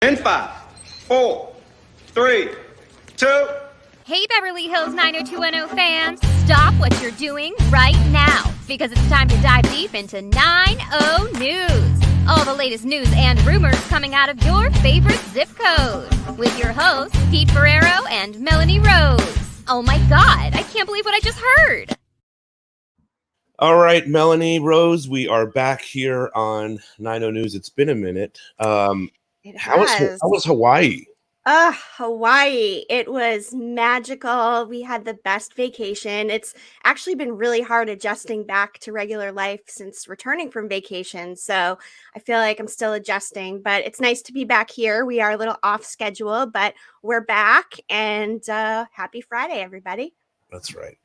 In 5, 4, 3, 2. Hey, Beverly Hills 90210 fans, stop what you're doing right now, because it's time to dive deep into 90 News. All the latest news and rumors coming out of your favorite zip code. With your hosts, Pete Ferriero and Melanie Rose. Oh my God, I can't believe what I just heard. All right, Melanie Rose, we are back here on 90 News. It's been a minute. How was Hawaii? Hawaii. It was magical. We had the best vacation. It's actually been really hard adjusting back to regular life since returning from vacation. So I feel like I'm still adjusting, but it's nice to be back here. We are a little off schedule, but we're back, and happy Friday, everybody. That's right.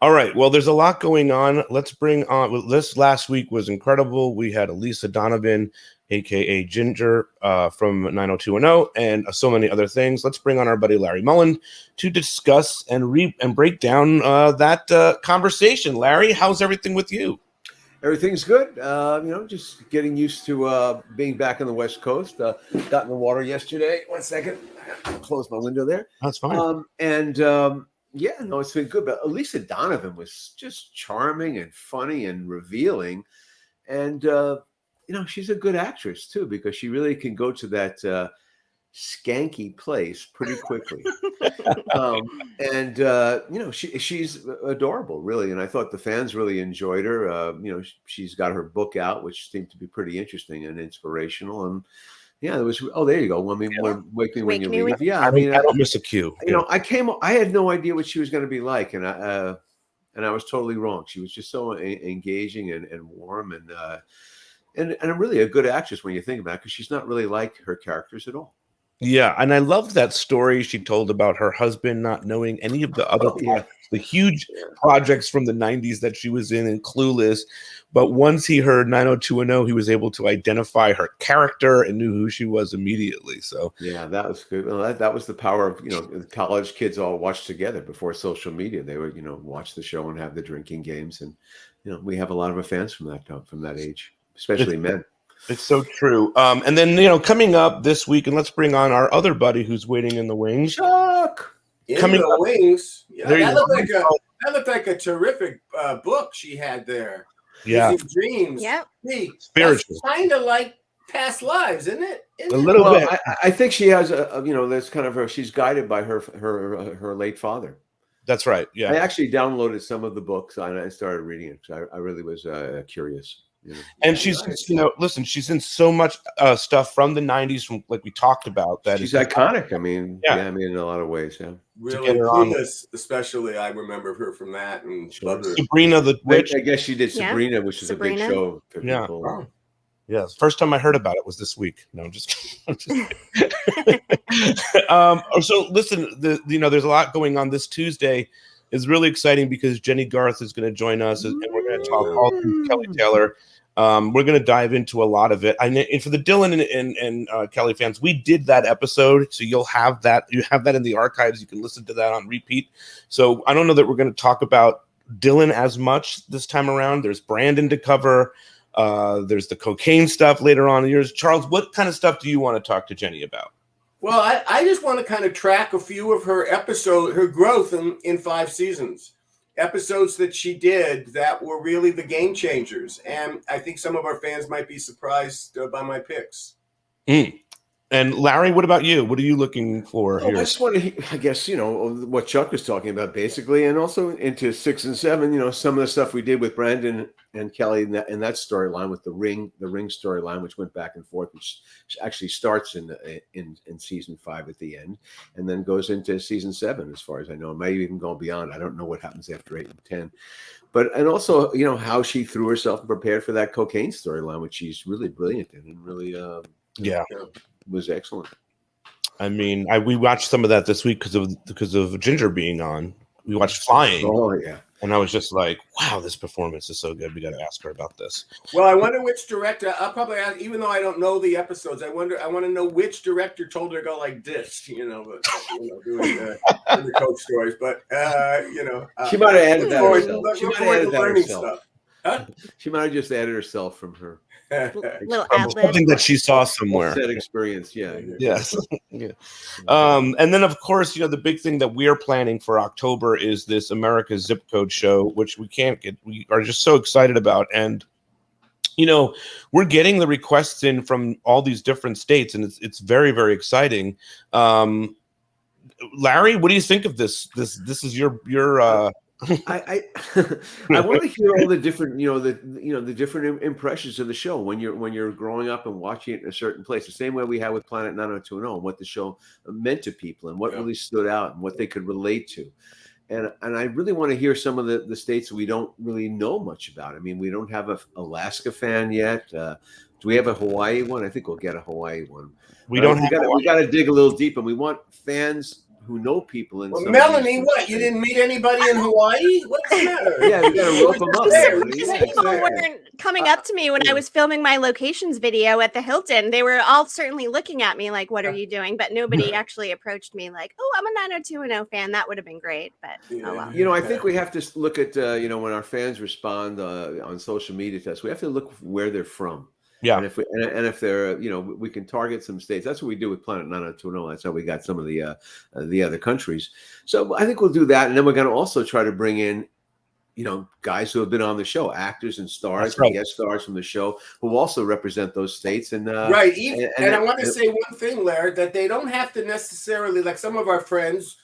All right. Well, there's a lot going on. Let's bring on this. Last week was incredible. We had Elisa Donovan, aka Ginger, from 90210, and so many other things. Let's bring on our buddy Larry Mollin to discuss and break down that conversation. Larry, how's everything with you? Everything's good. Just getting used to being back on the West Coast. Got in the water yesterday. 1 second. I close my window there. That's fine. It's been good. But Elisa Donovan was just charming and funny and revealing. And, she's a good actress, too, because she really can go to that skanky place pretty quickly. She's adorable, really. And I thought the fans really enjoyed her. She's got her book out, which seemed to be pretty interesting and inspirational. And there was. Oh, there you go. I mean, Wake Me When You Leave. Yeah, I don't miss a cue. I had no idea what she was going to be like, and I was totally wrong. She was just so engaging and warm, and really a good actress when you think about it, because she's not really like her characters at all. Yeah, and I loved that story she told about her husband not knowing any of the other the huge projects from the 90s that she was in and clueless. But once he heard 90210, he was able to identify her character and knew who she was immediately. So yeah, that was good. Well, that was the power of, the college kids all watched together before social media. They would, watch the show and have the drinking games. And, we have a lot of fans from that age, especially men. It's so true. And then, coming up this week, and let's bring on our other buddy who's waiting in the wings. Chuck! In the wings. Yeah, that looked like a terrific book she had there. Yeah. Dreams. Yep. Hey, spiritual. Kind of like past lives, isn't it? A little bit. I think she has that's kind of her. She's guided by her late father. That's right. Yeah. I actually downloaded some of the books and I started reading it because I really was curious. And she's, listen, she's in so much stuff from the 90s, from like we talked about. That she's iconic. I mean, in a lot of ways, yeah. Really, especially, I remember her from that. And Sabrina the Witch. I guess she did Sabrina, which is a big show. Yeah. Wow. Yeah. The first time I heard about it was this week. No, I'm just kidding. So listen, there's a lot going on this Tuesday. Is really exciting because Jenny Garth is going to join us, and we're going to talk all things Kelly Taylor. We're going to dive into a lot of it. And for the Dylan and Kelly fans, we did that episode, so you'll have that. You have that in the archives. You can listen to that on repeat. So I don't know that we're going to talk about Dylan as much this time around. There's Brandon to cover. There's the cocaine stuff later on in years. Charles, what kind of stuff do you want to talk to Jenny about? Well, I just want to kind of track a few of her growth in 5 seasons. Episodes that she did that were really the game changers. And I think some of our fans might be surprised by my picks. And Larry, what about you? What are you looking for here? I just want to, I guess, what Chuck was talking about basically, and also into 6 and 7, some of the stuff we did with Brandon and Kelly in that storyline with the ring storyline, which went back and forth, which actually starts in season 5 at the end, and then goes into season 7, as far as I know. It may even go beyond. I don't know what happens after 8 and 10. And also, how she threw herself and prepared for that cocaine storyline, which she's really brilliant in and really was excellent. I mean, we watched some of that this week because of Ginger being on. We watched Flying. Oh yeah. And I was just like, wow, this performance is so good. We got to ask her about this. Well, I wonder which director. I'll probably ask, even though I don't know the episodes. I want to know which director told her to go like this, doing the coach stories. But she might have added that herself. She might have added that herself. Huh? She might have just added herself from her. Little ad lib. Something that she saw somewhere. Set experience, yeah. Yes. Yeah. And then, of course, the big thing that we're planning for October is this America's Zip Code show, which we are just so excited about. And, we're getting the requests in from all these different states, and it's very, very exciting. Larry, what do you think of this? This is your I want to hear all the different the different impressions of the show when you're growing up and watching it in a certain place, the same way we had with Planet 90210 and what the show meant to people and what really stood out and what they could relate to. And I really want to hear some of the states that we don't really know much about. I mean, we don't have a Alaska fan yet. Do we have a Hawaii one? I think we'll get a Hawaii one. We got to dig a little deep, and we want fans who know people in. Well, Melanie, what? You didn't meet anybody in Hawaii? What's the matter? Yeah, you got to rope them up. People weren't coming up to me when I was filming my locations video at the Hilton. They were all certainly looking at me like, "What are you doing?" But nobody actually approached me like, "Oh, I'm a 90210 fan." That would have been great, but oh well. I think we have to look at when our fans respond on social media to us, we have to look where they're from. Yeah, and if they're we can target some states. That's what we do with Planet 90210. That's how we got some of the other countries. So I think we'll do that, and then we're going to also try to bring in guys who have been on the show, actors and stars, and guest stars from the show who also represent those states. And right, and I want to say one thing, Larry, that they don't have to necessarily, like some of our friends.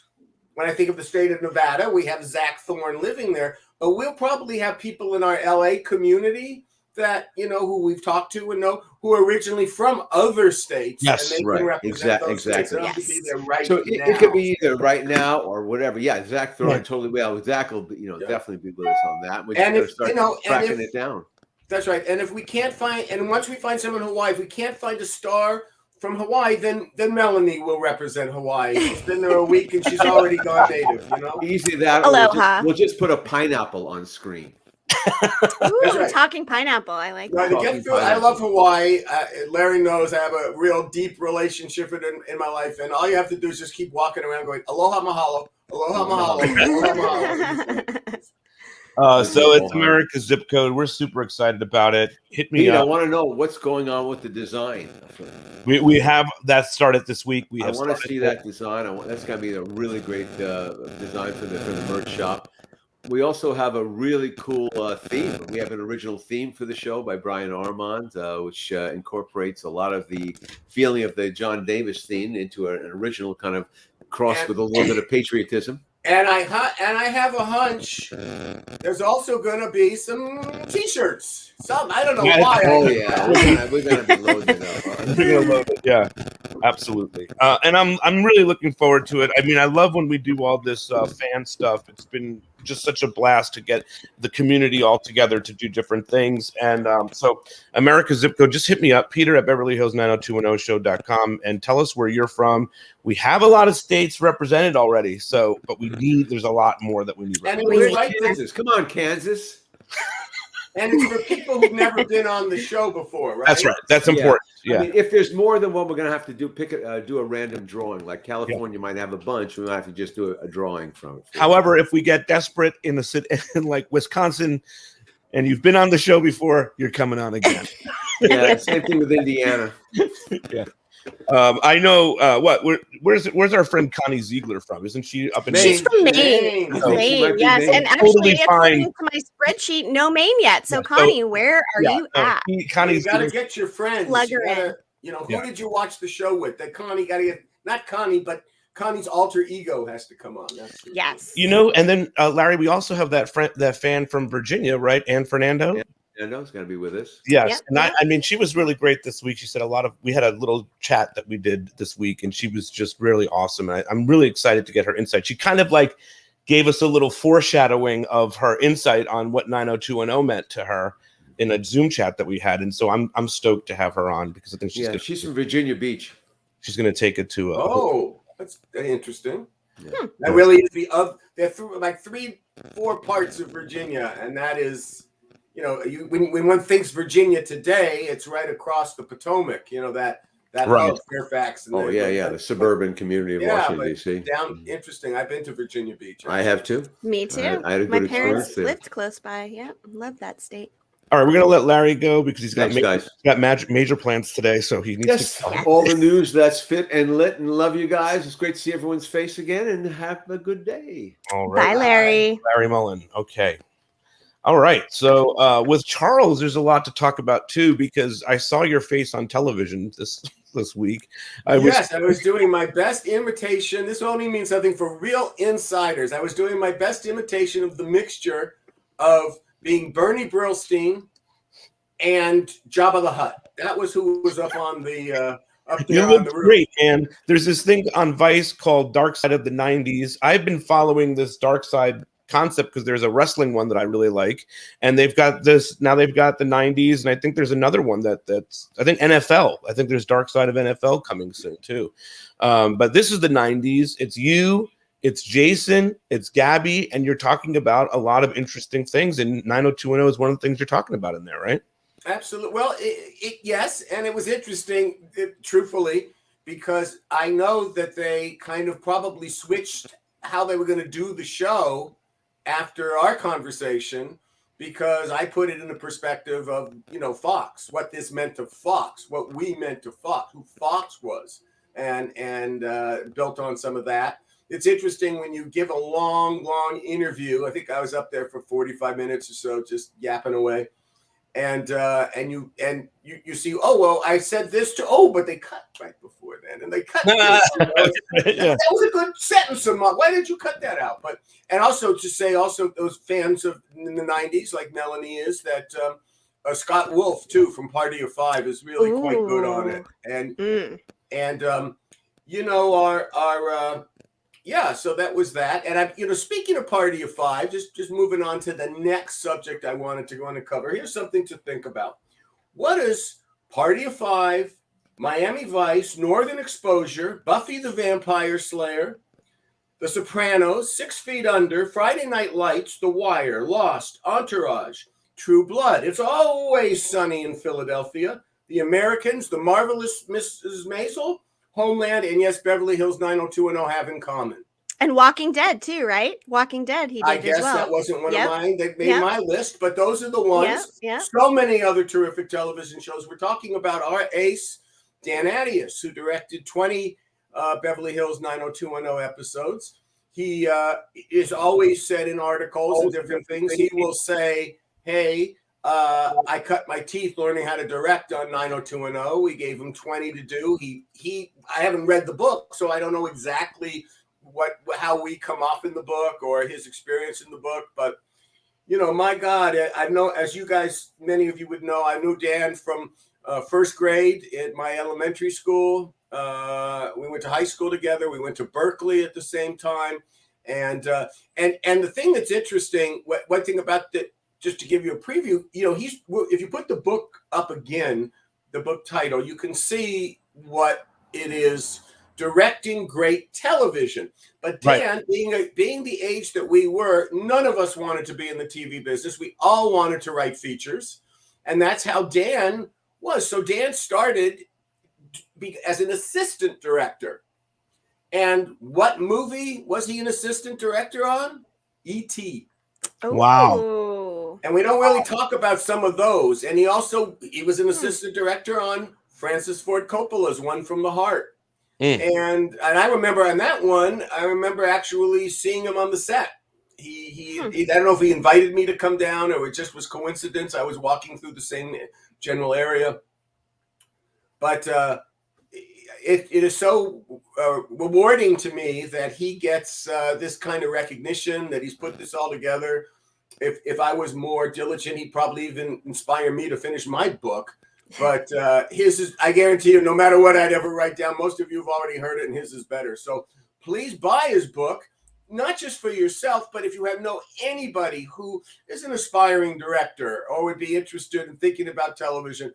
When I think of the state of Nevada, we have Zach Thorne living there, but we'll probably have people in our LA community that who we've talked to and know who are originally from other states. Yes, and they can represent those states. They don't have to be there right so now. It could be either right now or whatever. Yeah, Zach Thorne totally will. Zach will definitely be with us on that. We just start tracking it down. That's right. And if we can't find, and once we find someone in Hawaii, if we can't find a star from Hawaii, then Melanie will represent Hawaii. She's been there a week and she's already gone native. Easy that. Aloha. We'll just put a pineapple on screen. Ooh, right. Talking pineapple. I like that. I love Hawaii. Larry knows I have a real deep relationship in my life, and all you have to do is just keep walking around going, aloha mahalo, aloha mahalo, aloha mahalo. So it's America's Zip Code. We're super excited about it. Hit me up. I want to know what's going on with the design. We have that started this week. I want to see that design. That's going to be a really great design for the merch shop. We also have a really cool theme. We have an original theme for the show by Brian Armand, which incorporates a lot of the feeling of the John Davis theme into an original kind of cross with a little bit of patriotism. And I have a hunch there's also going to be some T-shirts. Some, I don't know why. Oh, yeah. We're going to be loading it up. We're going to load it. Yeah, absolutely. And I'm really looking forward to it. I mean, I love when we do all this fan stuff. It's been just such a blast to get the community all together to do different things. And so America's Zip Code, just hit me up, Peter at Beverly Hills 90210show.com, and tell us where you're from. We have a lot of states represented already, but there's a lot more that we need. And we like Kansas. Come on, Kansas. And it's for people who've never been on the show before, right? That's right. That's important. Yeah. I mean, if there's more than one, we're going to have to do a random drawing. Like California might have a bunch. We might have to just do a drawing from it. However, if we get desperate in a city like Wisconsin, and you've been on the show before, you're coming on again. Yeah, same thing with Indiana. Yeah. I know where's our friend Connie Ziegler from? Isn't she up in Maine? She's from Maine. Maine, yes. Maine. And actually, according to my spreadsheet, no Maine yet. So, Connie, where are you at? Connie's got to get your friends. Plug her in. Who did you watch the show with? That Connie got to get, not Connie, but Connie's alter ego has to come on. Yes. And then Larry, we also have that fan from Virginia, right? Ann Fernando. Yeah. Nando's going to be with us. Yes. Yep. And I mean, she was really great this week. She said we had a little chat that we did this week, and she was just really awesome. And I'm really excited to get her insight. She kind of gave us a little foreshadowing of her insight on what 90210 meant to her in a Zoom chat that we had. And so I'm stoked to have her on because I think she's from Virginia Beach. She's going to take it to that's interesting. Yeah. That really is they're 3-4 parts of Virginia, and that is. When one thinks Virginia today, it's right across the Potomac. That right. Fairfax. And the suburban community of Washington D.C. Interesting. I've been to Virginia Beach. I have too. Me too. I had a My good parents experience there. lived close by. Yeah, love that state. All right, we're gonna let Larry go because he's got Thanks, major plans today, so he needs Yes, to go. all the news that's fit and lit, and love you guys. It's great to see everyone's face again, and have a good day. All right, Bye, Larry. Larry Mollin. Okay. All right. So with Charles, there's a lot to talk about too, because I saw your face on television this week. I was doing my best imitation. This only means something for real insiders. I was doing my best imitation of the mixture of being Bernie Brillstein and Jabba the Hutt. That was who was up on the up there on the roof. Great, man. There's this thing on Vice called Dark Side of the 90s. I've been following this Dark Side concept because there's a wrestling one that I really like, and they've got this now. They've got the 90s, and I think there's another one that's I think NFL. I think there's Dark Side of NFL coming soon too. But this is the 90s. It's you, it's Jason, it's Gabby, and you're talking about a lot of interesting things. And 90210 is one of the things you're talking about in there, right? Absolutely. Well, yes, and it was interesting, truthfully, because I know that they kind of probably switched how they were going to do the show after our conversation, because I put it in the perspective of, Fox, what this meant to Fox, what we meant to Fox, who Fox was, and built on some of that. It's interesting when you give a long interview. I think I was up there for 45 minutes or so, just yapping away. And you see, oh, well, I said this but they cut right before then, and they cut this. That was a good sentence, why did you cut that out? But and also to say, those fans of in the 90s, like Melanie is, that Scott Wolf too from Party of Five is really quite good on it, and our yeah, so that was that. And I, speaking of Party of Five, just moving on to the next subject I wanted to go on and cover. Here's something to think about. What is Party of Five, Miami Vice, Northern Exposure, Buffy the Vampire Slayer, The Sopranos, 6 Feet Under, Friday Night Lights, The Wire, Lost, Entourage, True Blood, It's Always Sunny in Philadelphia, The Americans, The Marvelous Mrs. Maisel, Homeland, and yes, Beverly Hills 90210 have in common. And Walking Dead too, right? Walking Dead, he did I guess as well. That wasn't one of mine that made my list, but those are the ones. So many other terrific television shows. We're talking about our ace, Dan Attias, who directed 20 Beverly Hills 90210 episodes. He is always said in articles and different things, he will say, hey, I cut my teeth learning how to direct on 90210. We gave him 20 to do. I haven't read the book, so I don't know exactly how we come off in the book or his experience in the book. But, my God, I know, as you guys, many of you would know, I knew Dan from first grade at my elementary school. We went to high school together. We went to Berkeley at the same time. And the thing that's interesting, one thing about the, just to give you a preview, if you put the book up again, the book title, you can see what it is, directing great television. But Dan, being the age that we were, none of us wanted to be in the TV business. We all wanted to write features. And that's how Dan was. So Dan started as an assistant director. And what movie was he an assistant director on? E.T. Wow. And we don't really talk about some of those. And he was an assistant director on Francis Ford Coppola's One from the Heart. And I remember on that one, actually seeing him on the set. I don't know if he invited me to come down or it just was coincidence. I was walking through the same general area. But it is so rewarding to me that he gets this kind of recognition, that he's put this all together. If I was more diligent, he'd probably even inspire me to finish my book. But his is, I guarantee you, no matter what I'd ever write down, most of you have already heard it, and his is better. So please buy his book, not just for yourself, but if you know anybody who is an aspiring director or would be interested in thinking about television,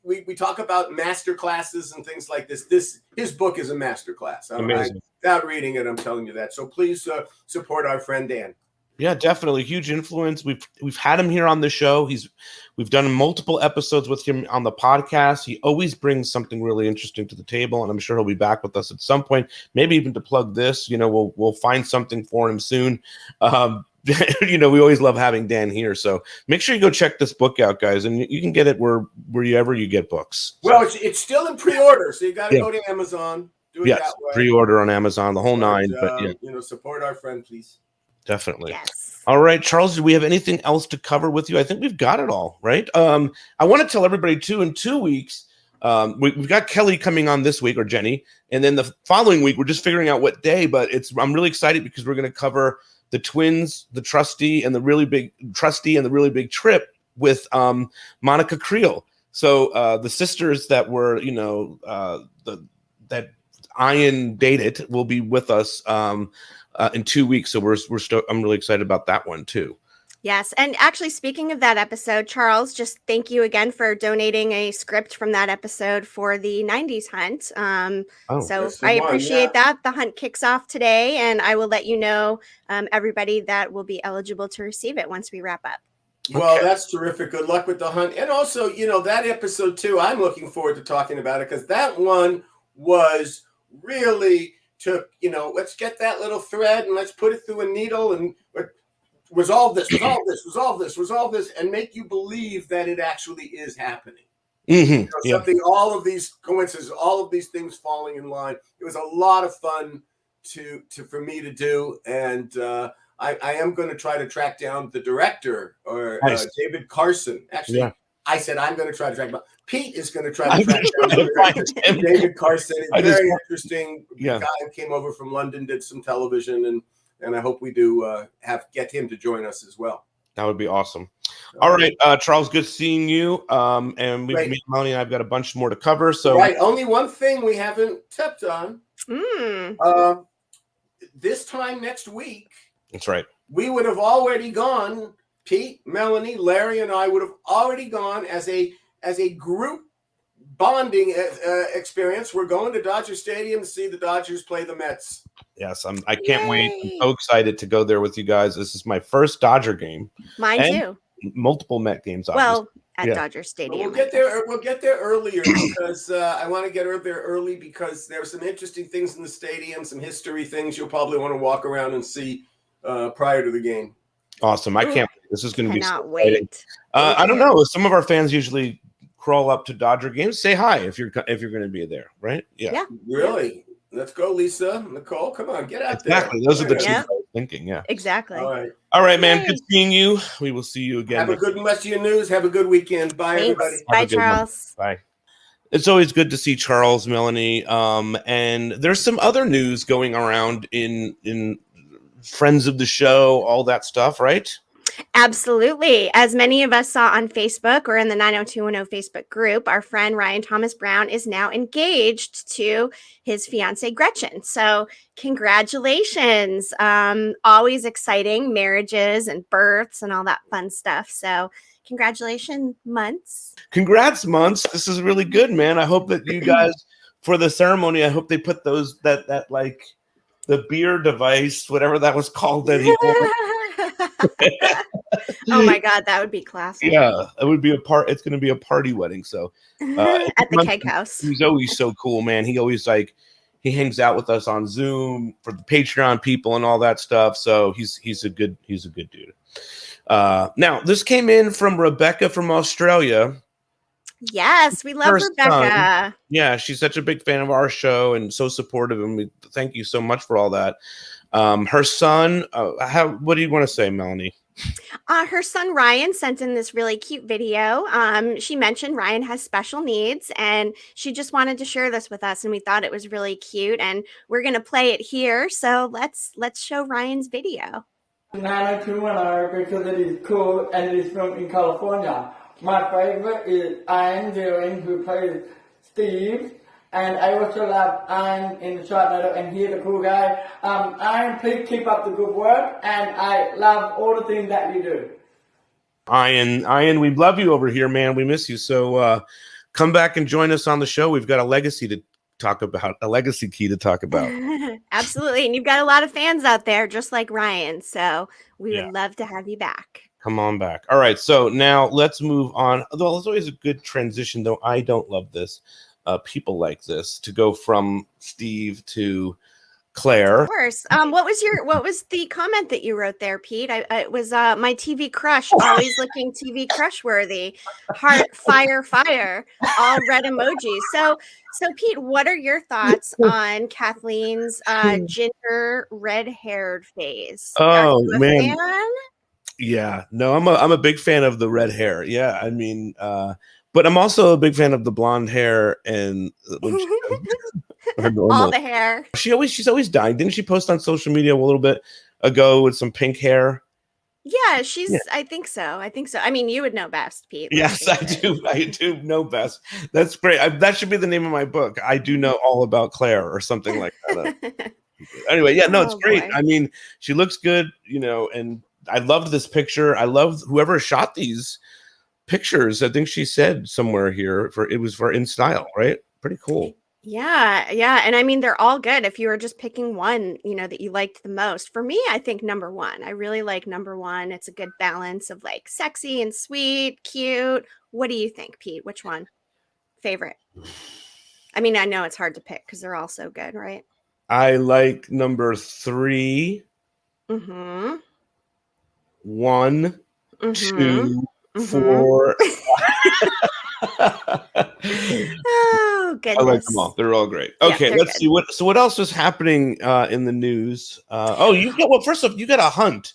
we talk about master classes and things like this. His book is a master class. Amazing. Without reading it, I'm telling you that. So please support our friend Dan. Yeah, definitely huge influence. We've had him here on the show. We've done multiple episodes with him on the podcast. He always brings something really interesting to the table, and I'm sure he'll be back with us at some point. Maybe even to plug this. We'll find something for him soon. we always love having Dan here. So make sure you go check this book out, guys, and you can get it wherever you get books. Well, it's still in pre-order, so you got to Yeah. go to Amazon. Do it Yes, that way. pre-order on Amazon, the whole nine. But support our friend, please. Definitely. Yes. All right, Charles, do we have anything else to cover with you? I think we've got it all, right? I want to tell everybody, too, in 2 weeks, we've got Kelly coming on this week, or Jenny, and then the following week, we're just figuring out what day, but I'm really excited because we're going to cover the twins, the trustee, and the really big trip with Monica Creel. So the sisters that were, that Ian dated will be with us in 2 weeks. So I'm really excited about that one too. Yes. And actually, speaking of that episode, Charles, just thank you again for donating a script from that episode for the 90s hunt. So I appreciate that. The hunt kicks off today, and I will let you know, everybody that will be eligible to receive it once we wrap up. Well, that's terrific. Good luck with the hunt. And also, that episode too, I'm looking forward to talking about it because that one was really took, let's get that little thread and let's put it through a needle and resolve this, and make you believe that it actually is happening. Something, all of these coincidences, all of these things falling in line. It was a lot of fun for me to do, and I am going to try to track down the director, or David Carson. Actually, I said I'm going to try to track him down. Pete is going to try to track down David Carson. It's very interesting. The guy who came over from London, did some television, and I hope we do get him to join us as well. That would be awesome. All right, Charles, good seeing you. And Melanie and I've got a bunch more to cover. So only one thing we haven't touched on. This time next week. That's right. We would have already gone. Pete, Melanie, Larry, and I would have already gone as a group bonding experience. We're going to Dodger Stadium to see the Dodgers play the Mets. Yes, I can't wait. I'm so excited to go there with you guys. This is my first Dodger game. Mine too. Multiple Met games, obviously. Well, at Dodger Stadium. We'll get there earlier because I want to get there early because there are some interesting things in the stadium, some history things you'll probably want to walk around and see prior to the game. Awesome. I can't wait. This is going to be so exciting. Wait. I don't know. Some of our fans usually crawl up to Dodger games. Say hi if you're going to be there, right? Yeah. Really? Let's go, Lisa. Nicole, come on, get out there. Exactly. Those are the two I was thinking. Yeah. Exactly. All right, man. Good seeing you. We will see you again. Have a good rest of your news. Have a good weekend. Bye, everybody. Bye, Charles. Bye. It's always good to see Charles, Melanie. And there's some other news going around in friends of the show, all that stuff, right? Absolutely. As many of us saw on Facebook or in the 90210 Facebook group, our friend Ryan Thomas Brown is now engaged to his fiancee Gretchen. So congratulations. Always exciting marriages and births and all that fun stuff. So congratulations, Muntz. Congrats, Muntz. This is really good, man. I hope that you guys, for the ceremony, I hope they put those, that like the beer device, whatever that was called, that he Oh my God, that would be classic. Yeah, it would be it's going to be a party wedding. So at the keg house. He's always so cool, man. He always he hangs out with us on Zoom for the Patreon people and all that stuff. So he's a good dude. Now this came in from Rebecca from Australia. Yes, we love Rebecca. Yeah, she's such a big fan of our show and so supportive, and we thank you so much for all that. Her son, what do you want to say, Melanie? Her son Ryan sent in this really cute video. She mentioned Ryan has special needs, and she just wanted to share this with us, and we thought it was really cute, and we're going to play it here. So let's show Ryan's video. 90210 because it is cool and it is filmed in California. My favorite is Ian Deering, who plays Steve. And I also love Ian in the Sharknado, and he's a cool guy. Ian, please keep up the good work, and I love all the things that you do. Ian, we love you over here, man. We miss you. So come back and join us on the show. We've got a legacy key to talk about. Absolutely. And you've got a lot of fans out there, just like Ryan. So we would love to have you back. Come on back. All right. So now let's move on. Although it's always a good transition, though I don't love this. People like this to go from Steve to Claire. Of course. What was the comment that you wrote there, Pete? It was my TV crush, always looking TV crush worthy. Heart, fire, fire, all red emojis. So Pete, what are your thoughts on Kathleen's ginger red-haired phase? Are Oh you a man, fan? yeah. No, I'm a big fan of the red hair. Yeah, I mean, but I'm also a big fan of the blonde hair and when she her All normal. the hair. She's always dying. Didn't she post on social media a little bit ago with some pink hair? Yeah, Yeah. I think so. I mean, you would know best, Pete. Let's Yes, I face it. do. I do know best. That's great. That should be the name of my book. I do know all about Claire or something like that. Anyway, yeah, no, it's Oh, great. boy. I mean, she looks good, and I loved this picture. I love whoever shot these pictures. I think she said somewhere here it was for In Style, right? Pretty cool. Yeah, yeah. And I mean, they're all good. If you were just picking one, that you liked the most. For me, I think number one. I really like number one. It's a good balance of like sexy and sweet, cute. What do you think, Pete? Which one? Favorite? I mean, I know it's hard to pick because they're all so good, right? I like number 3, Mm-hmm. 1, Mm-hmm. 2, Mm-hmm. 4. Oh, I like goodness. them all. They're all great. Yeah, Okay, they're let's good. see what else is happening in the news. First off, you got a hunt.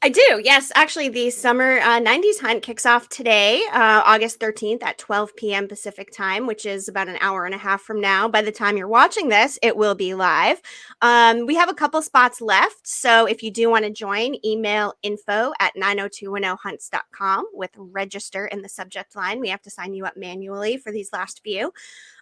I do. Yes. Actually, the summer 90s hunt kicks off today, August 13th at 12 p.m. Pacific time, which is about an hour and a half from now. By the time you're watching this, it will be live. We have a couple spots left. So if you do want to join, email info@90210hunts.com with register in the subject line. We have to sign you up manually for these last few.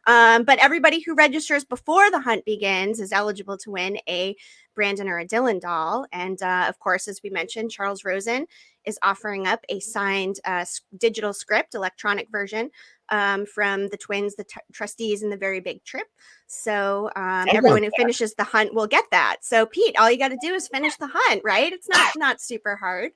But everybody who registers before the hunt begins is eligible to win a Brandon or a Dylan doll. And of course, as we mentioned, Charles Rosin is offering up a signed digital script, electronic version from the twins, the trustees, and the Very Big Trip. So everyone who finishes the hunt will get that. So Pete, all you got to do is finish the hunt, right? It's not super hard.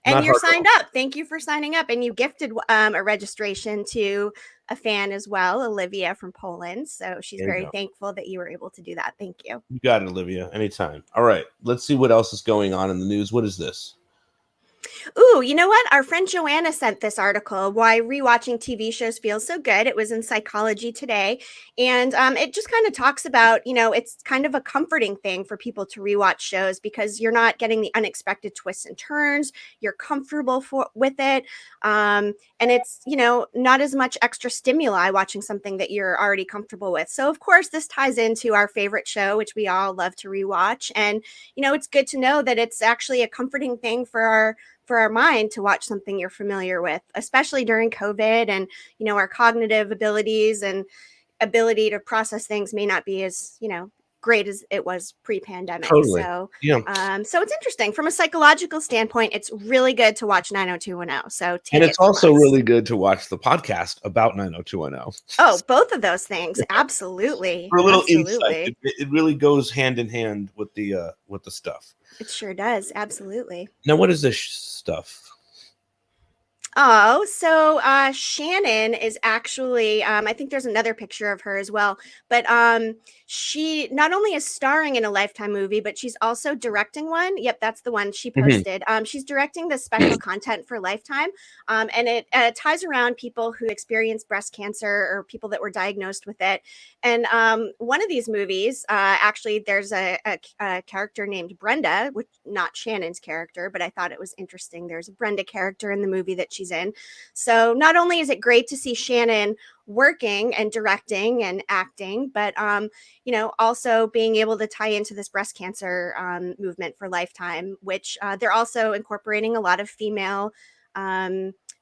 And you're signed up. Thank you for signing up. And you gifted a registration to a fan as well, Olivia from Poland. So she's very thankful that you were able to do that. Thank you. You got it, Olivia. Anytime. All right. Let's see what else is going on in the news. What is this? Ooh, you know what? Our friend Joanna sent this article, Why Rewatching TV Shows Feels So Good. It was in Psychology Today. And it just kind of talks about, it's kind of a comforting thing for people to rewatch shows because you're not getting the unexpected twists and turns. You're comfortable with it. And it's, not as much extra stimuli watching something that you're already comfortable with. So, of course, this ties into our favorite show, which we all love to rewatch. And, it's good to know that it's actually a comforting thing for our mind to watch something you're familiar with, especially during COVID and, our cognitive abilities and ability to process things may not be as, great as it was pre-pandemic. Totally. So, Yeah. So it's interesting from a psychological standpoint. It's really good to watch 90210. So take And it it's from also us. really good to watch the podcast about 90210. Oh, both of those things. Absolutely. For a little Absolutely. insight. It really goes hand in hand with the stuff. It sure does. Absolutely. Now, what is this stuff? Oh, so Shannen is actually, I think there's another picture of her as well, but she not only is starring in a Lifetime movie, but she's also directing one. Yep, that's the one she posted. She's directing the special content for Lifetime, and it ties around people who experience breast cancer or people that were diagnosed with it. And one of these movies, actually, there's a character named Brenda, which not Shannon's character, but I thought it was interesting. There's a Brenda character in the movie that she's in. So not only is it great to see Shannen working and directing and acting, but also being able to tie into this breast cancer movement for Lifetime, which they're also incorporating a lot of female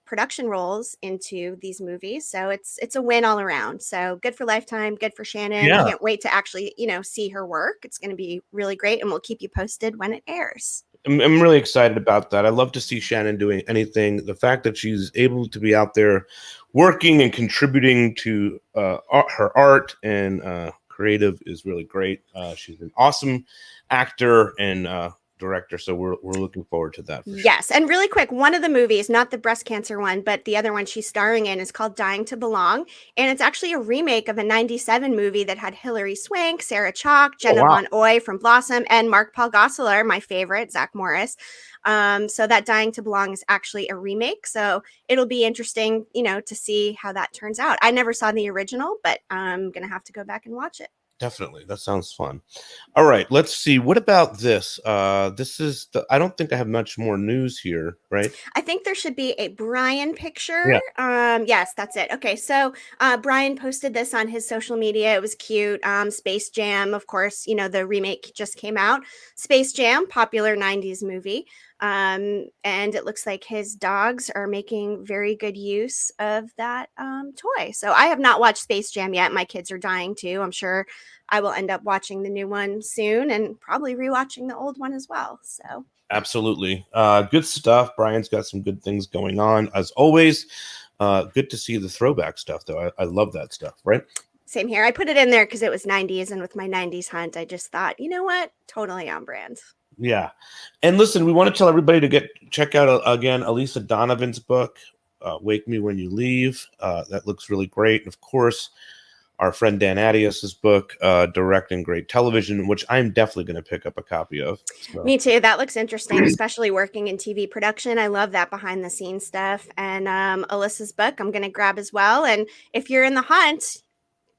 production roles into these movies. So it's a win all around. So good for Lifetime, good for Shannen. Yeah. Can't wait to actually, see her work. It's going to be really great, and we'll keep you posted when it airs. I'm really excited about that. I love to see Shannen doing anything. The fact that she's able to be out there working and contributing to her art and creative is really great. She's an awesome actor and director. So we're looking forward to that. For Yes. And really quick, one of the movies, not the breast cancer one, but the other one she's starring in is called Dying to Belong. And it's actually a remake of a 97 movie that had Hilary Swank, Sarah Chalk, Jenna Von Oy from Blossom, and Mark Paul Gosselaar, my favorite, Zach Morris. So that Dying to Belong is actually a remake. So it'll be interesting, to see how that turns out. I never saw the original, but I'm going to have to go back and watch it. Definitely. That sounds fun. All right. Let's see. What about this? This is I don't think I have much more news here, right? I think there should be a Brian picture. Yeah. Yes, that's it. Okay. So Brian posted this on his social media. It was cute. Space Jam, of course, the remake just came out. Space Jam, popular 90s movie. And it looks like his dogs are making very good use of that toy. So I have not watched Space Jam yet. My kids are dying to. I'm sure I will end up watching the new one soon and probably rewatching the old one as well. So absolutely. Good stuff. Brian's got some good things going on as always. Good to see the throwback stuff though. I love that stuff, right? Same here. I put it in there because it was 90s, and with my 90s hunt, I just thought, you know what? Totally on brand. Yeah. And listen, we want to tell everybody to check out again Elisa Donovan's book, Wake Me When You Leave. That looks really great. And of course, our friend Dan Adias's book, Directing Great Television, which I'm definitely going to pick up a copy of. So. Me too. That looks interesting, especially working in TV production. I love that behind the scenes stuff. And Alyssa's book, I'm going to grab as well. And if you're in the hunt,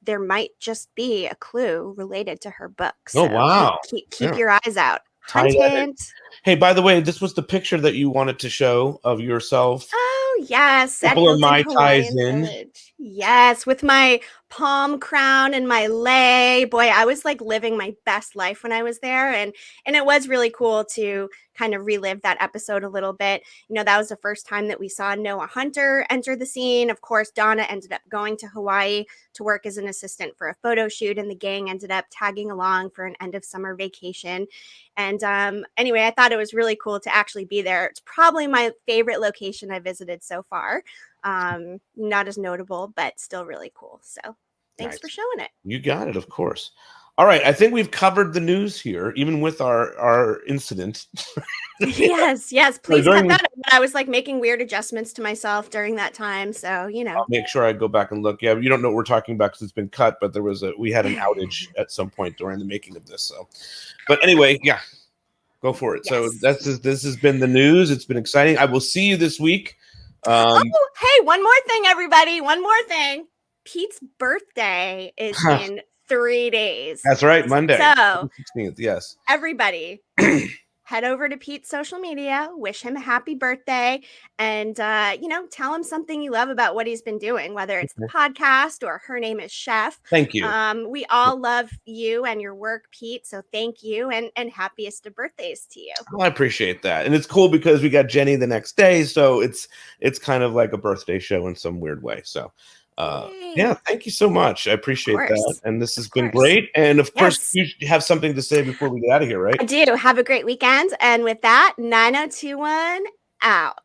there might just be a clue related to her book. So wow. Keep your eyes out. Hunt. Hey, by the way, this was the picture that you wanted to show of yourself. Oh, yes. Couple of Mai Tais in. Yes, with my palm crown and my lei. Boy, I was like living my best life when I was there. And it was really cool to kind of relive that episode a little bit. That was the first time that we saw Noah Hunter enter the scene. Of course, Donna ended up going to Hawaii to work as an assistant for a photo shoot, and the gang ended up tagging along for an end of summer vacation. And anyway, I thought it was really cool to actually be there. It's probably my favorite location I visited so far. Not as notable, but still really cool. So thanks for showing it. You got it, of course. All right. I think we've covered the news here, even with our incident. Yes. Please cut that out. I was like making weird adjustments to myself during that time. So, I'll make sure I go back and look. Yeah, you don't know what we're talking about because it's been cut, but we had an outage at some point during the making of this. So, but anyway, yeah, go for it. Yes. So this has been the news. It's been exciting. I will see you this week. Hey, one more thing, everybody. One more thing. Pete's birthday is in 3 days. That's right, Monday. So 16th, yes. Everybody head over to Pete's social media, wish him a happy birthday, and tell him something you love about what he's been doing, whether it's the podcast or Her Name is Chef. Thank you. We all love you and your work, Pete. So thank you, and happiest of birthdays to you. Well, I appreciate that. And it's cool because we got Jenny the next day, so it's kind of like a birthday show in some weird way. So yeah, thank you so much. I appreciate that. And this has been great. And of course, you have something to say before we get out of here, right? I do. Have a great weekend. And with that, 9021 out.